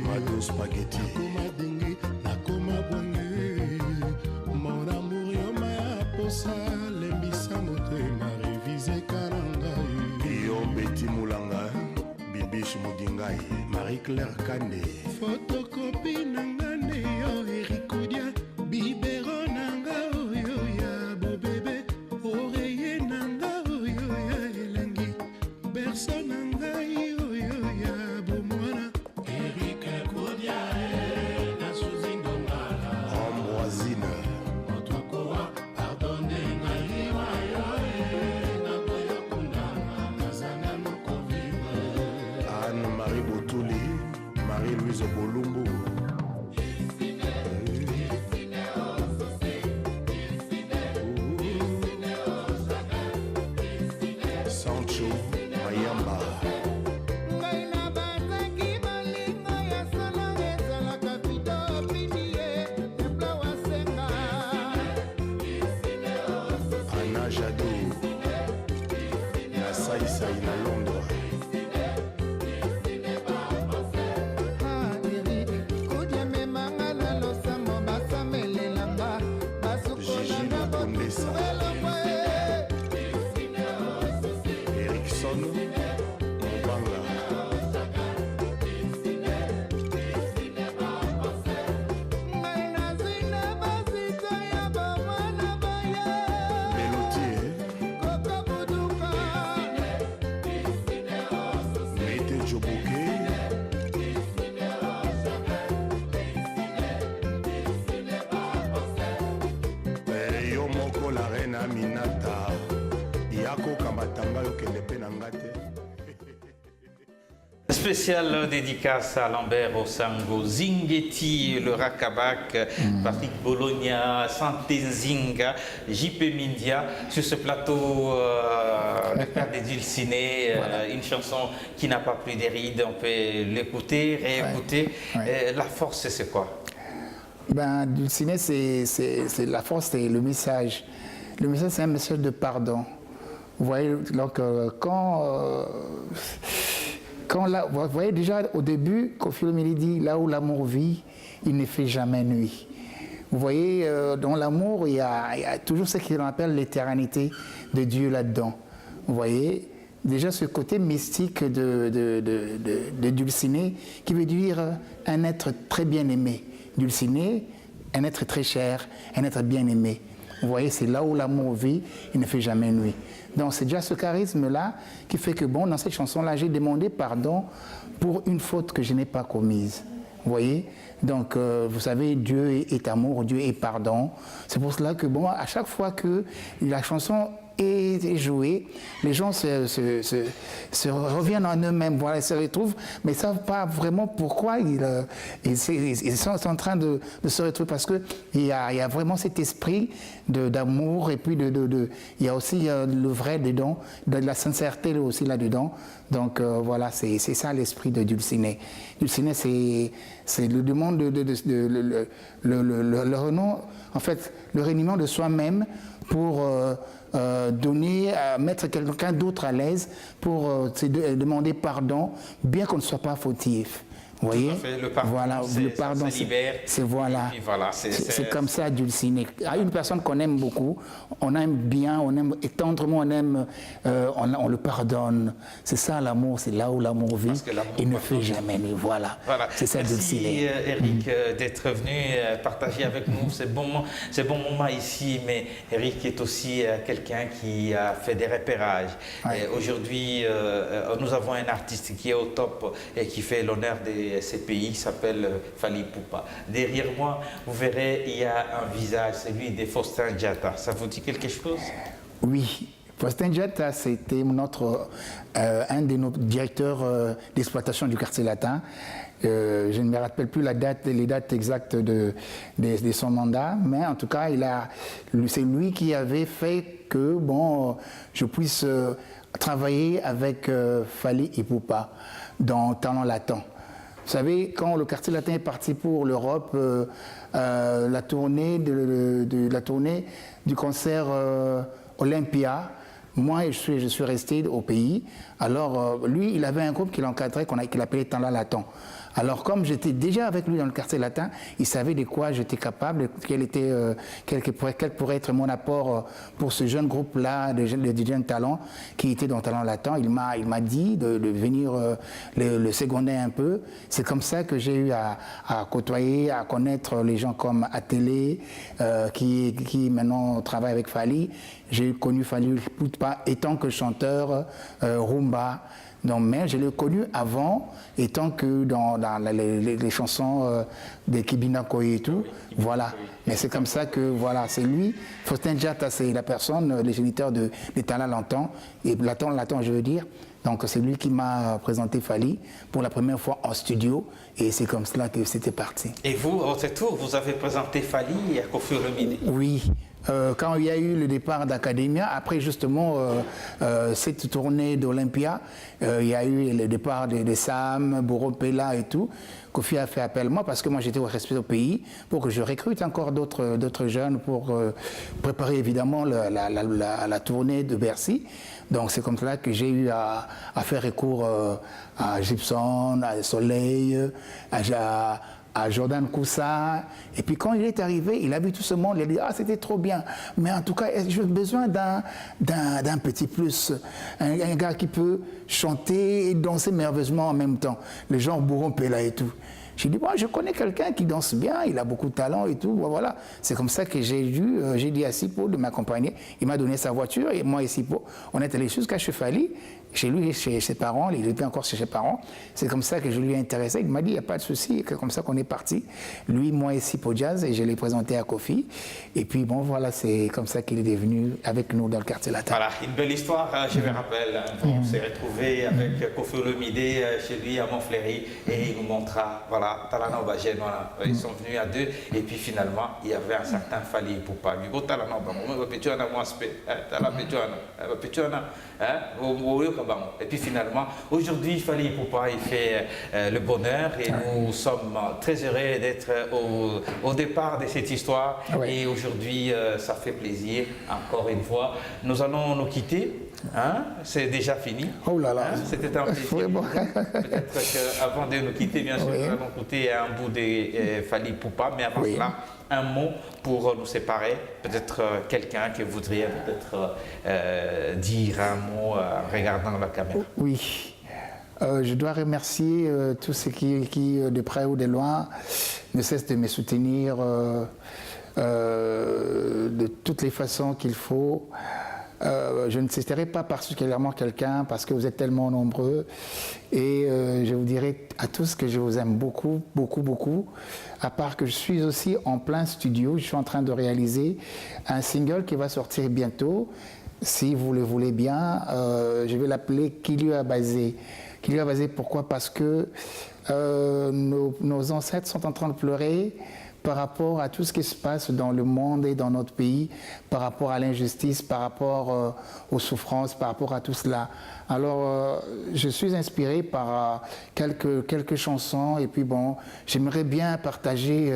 Mado spaghetti. Nakoma denge, nakoma bwange. Mon amour yoma ya posa. Lembisa motema, révisé karanga. Iyo Betty Mulanga, Bibish Mudinga. ngai Marie-Claire Kande photocopie nangane yo Erikodia bibero nanga oyo ya bobebe oreiller nanga oyo ya elengi berceau nanga oyo ya bomwana Erika Kodia na suzindonga Ambroisine otwakoa pardonne ngai wayo na boya kundanga nazana noko vivre Anne-Marie Botuli Marie-Louise Bolumbu Sancho Mayamba ngai na bazaki balingo ya solo ezalaka pito pinie templa wasenga Anna Jadot na Saïsaï na Londres kodia memanga na losambo basamelelanga basukolanga Kondesa boelongwa Erickson Mobanga ngai nazwi na basika ya bamwana baye Mélodie kokobuduka Mete Joboke yo moko la reine Aminata yako kambatanga yokende mpe na nga te Spéciale dédicace à Lambert Osango, Zingeti, le Rakabak, Patrick Bologna, Santenzinga, JP Mindia. Sur ce plateau, le cas des Dulcinés, une chanson qui n'a pas pris des rides, on peut l'écouter, réécouter. La force, c'est quoi? Ben, Dulcinée, c'est la force, c'est le message. Le message, c'est un message de pardon. Vous voyez, donc, vous voyez déjà au début, Kofi Olomide dit, là où l'amour vit, il ne fait jamais nuit. Vous voyez, dans l'amour, il y a toujours ce qu'on appelle l'éternité de Dieu là-dedans. Vous voyez, déjà ce côté mystique de Dulcinée, qui veut dire un être très bien aimé. Dulcinée, un être très cher, un être bien aimé. Vous voyez, c'est là où l'amour vit, il ne fait jamais nuit. Donc c'est déjà ce charisme-là qui fait que, bon, dans cette chanson-là, j'ai demandé pardon pour une faute que je n'ai pas commise. Vous voyez? Donc, vous savez, Dieu est amour, Dieu est pardon. C'est pour cela que, bon, à chaque fois que la chanson est jouée, les gens se reviennent en eux-mêmes, voilà, ils se retrouvent, mais ils ne savent pas vraiment pourquoi ils sont en train de se retrouver, parce qu'il y a vraiment cet esprit d'amour, et puis il y a aussi le vrai dedans, de la sincérité aussi là-dedans. Donc voilà, c'est ça l'esprit de Dulcinée. Dulcinée, c'est le demande le renom, en fait, le reniement de soi-même pour mettre quelqu'un d'autre à l'aise, pour demander pardon, bien qu'on ne soit pas fautif. Vous voyez? Le pardon, voilà, le pardon, c'est comme ça, Dulcinée. Une personne qu'on aime beaucoup, on aime bien, on aime et tendrement, on aime, on le pardonne. C'est ça l'amour, c'est là où l'amour vit. Il ne fait jamais nuit. Voilà. C'est ça, Dulcinée. Merci Eric d'être venu partager avec nous ces bons moments ici. Mais Eric est aussi quelqu'un qui a fait des repérages. Aujourd'hui, nous avons un artiste qui est au top et qui fait l'honneur de ces pays, il s'appelle Fally Ipupa. Derrière moi, vous verrez, il y a un visage, celui de Faustin Diatta. Ça vous dit quelque chose? Oui. Faustin Diatta, c'était un de nos directeurs d'exploitation du quartier latin. Je ne me rappelle plus les dates exactes de son mandat, mais en tout cas, c'est lui qui avait fait que je puisse travailler avec Fally Ipupa dans Talent Latin. Vous savez, quand le quartier latin est parti pour l'Europe, la tournée du concert Olympia, moi, je suis resté au pays. Alors, lui, il avait un groupe qu'il encadrait, qu'il appelait Talent Latin. Alors comme j'étais déjà avec lui dans le quartier latin, il savait de quoi j'étais capable, quel pourrait être mon apport pour ce jeune groupe-là de jeunes talents qui était dans Talent Latin. Il m'a dit de venir le seconder un peu. C'est comme ça que j'ai eu à côtoyer, à connaître les gens comme Atélé, qui maintenant travaille avec Fally. J'ai connu Fally Ipupa étant que chanteur rumba. Non, mais je l'ai connu avant, étant que dans les chansons de Kibina Koye et tout. Voilà. Mais c'est comme ça que, voilà, c'est lui. Faustin Diatta, c'est la personne, le géniteur de Talent Latin. Et Latin, je veux dire. Donc c'est lui qui m'a présenté Fally pour la première fois en studio. Et c'est comme cela que c'était parti. Et vous, à votre tour, vous avez présenté Fally à Koffi Olomide? Oui. Quand il y a eu le départ d'Academia, après justement cette tournée d'Olympia, il y a eu le départ de Sam, Bouro Pella et tout. Koffi a fait appel à moi parce que moi j'étais resté au pays pour que je recrute encore d'autres jeunes pour préparer évidemment la tournée de Bercy. Donc c'est comme cela que j'ai eu à faire recours à Gibson, à Soleil, à Jordan Koussa. Et puis quand il est arrivé, il a vu tout ce monde, il a dit « Ah, c'était trop bien, mais en tout cas, j'ai besoin d'un petit plus, un gars qui peut chanter et danser merveilleusement en même temps. » Les gens Bourron Pella et tout. J'ai dit, bon, je connais quelqu'un qui danse bien, il a beaucoup de talent et tout. Bon, voilà. C'est comme ça que j'ai dit à Sipo de m'accompagner. Il m'a donné sa voiture et moi et Sipo, on est allé jusqu'à Fally, chez lui, chez ses parents. Il était encore chez ses parents. C'est comme ça que je lui ai intéressé. Il m'a dit, il n'y a pas de souci. C'est comme ça qu'on est parti. Lui, moi et Sipo Jazz, et je l'ai présenté à Koffi. Et puis, bon, voilà, c'est comme ça qu'il est devenu avec nous dans le quartier latin. Voilà, une belle histoire, je me rappelle. On s'est retrouvés avec Koffi Olomide chez lui à Montfleury et il nous montra, voilà, Talana Obagé, voilà. Ils sont venus à deux et puis finalement, il y avait un certain Fally Ipupa. Du coup, Talana et puis finalement, aujourd'hui, Fally Ipupa, il fait le bonheur et nous sommes très heureux d'être au départ de cette histoire. Et aujourd'hui, ça fait plaisir, encore une fois. Nous allons nous quitter. Hein? C'est déjà fini. Oh là là. Hein? C'était un plaisir. Peut-être qu'avant de nous quitter, bien sûr, nous allons écouter un bout de Fally Ipupa, mais avant cela, un mot pour nous séparer. Peut-être quelqu'un qui voudrait peut-être dire un mot en regardant la caméra. Oui. Je dois remercier tous ceux qui, de près ou de loin, ne cessent de me soutenir de toutes les façons qu'il faut. Je ne citerai pas particulièrement quelqu'un parce que vous êtes tellement nombreux et je vous dirai à tous que je vous aime beaucoup, beaucoup, beaucoup. À part que je suis aussi en plein studio, je suis en train de réaliser un single qui va sortir bientôt. Si vous le voulez bien, je vais l'appeler Kilua Bazé. Kilua Bazé, pourquoi? Parce que nos ancêtres sont en train de pleurer par rapport à tout ce qui se passe dans le monde et dans notre pays, par rapport à l'injustice, par rapport aux souffrances, par rapport à tout cela. Alors, je suis inspiré par quelques chansons et puis bon, j'aimerais bien partager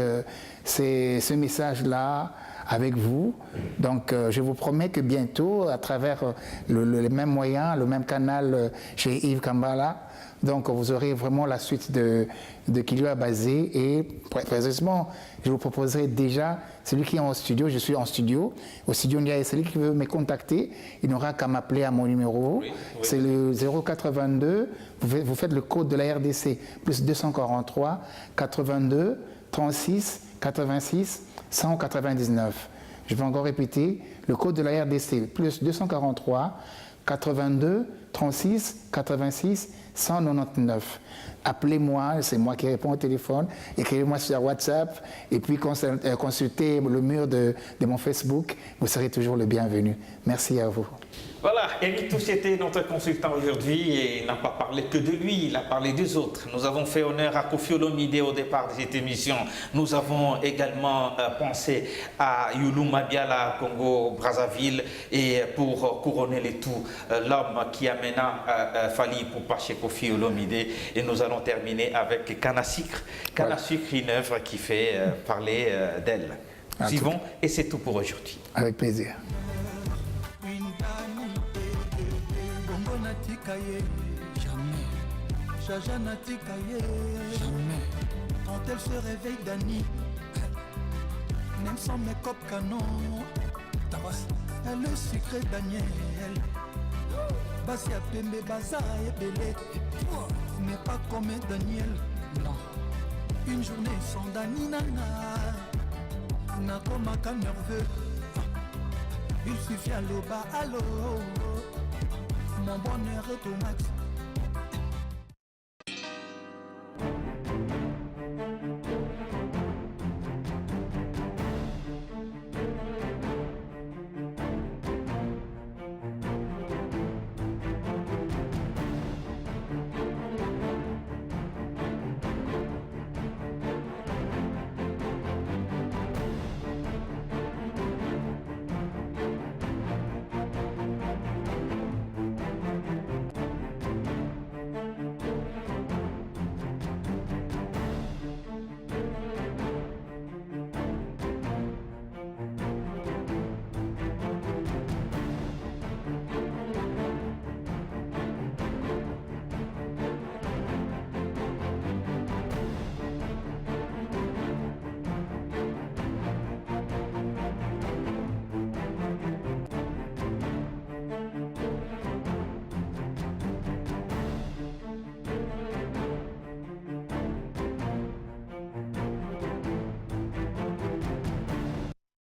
ce message-là avec vous. Donc, je vous promets que bientôt, à travers le même moyen, le même canal chez Yves Kambala, donc vous aurez vraiment la suite de Kilua Bazé et précisément, je vous proposerai déjà celui qui est en studio, je suis en studio, au studio Ndiaye, celui qui veut me contacter, il n'aura qu'à m'appeler à mon numéro, c'est le 082, vous faites le code de la RDC, plus 243 82 36 86 199. Je vais encore répéter, le code de la RDC, plus 243 82 36 86 199. Appelez-moi, c'est moi qui réponds au téléphone, écrivez-moi sur WhatsApp et puis consultez le mur de mon Facebook, vous serez toujours le bienvenu. Merci à vous. Voilà, Eric Touche était notre consultant aujourd'hui et il n'a pas parlé que de lui, il a parlé des autres. Nous avons fait honneur à Koffi Olomide au départ de cette émission. Nous avons également pensé à Youlou Mabiala, Congo-Brazzaville, et pour couronner les tout, l'homme qui amena Fally Ipupa chez Koffi Olomide. Et nous allons terminer avec Canne à Sucre. Canne à Sucre, une œuvre qui fait parler d'elle. Nous y vont et c'est tout pour aujourd'hui. Avec plaisir. Jaja Natikaye. Quand elle se réveille, Dani, même sans make-up canon, elle est sucrée Daniel. Basi à Pembe, Baza et Belé, mais pas comme Daniel. Non. Une journée sans Dani Nana, Nakomaka nerveux. Il suffit à l'eau bas, allô. Mon bonheur est au max.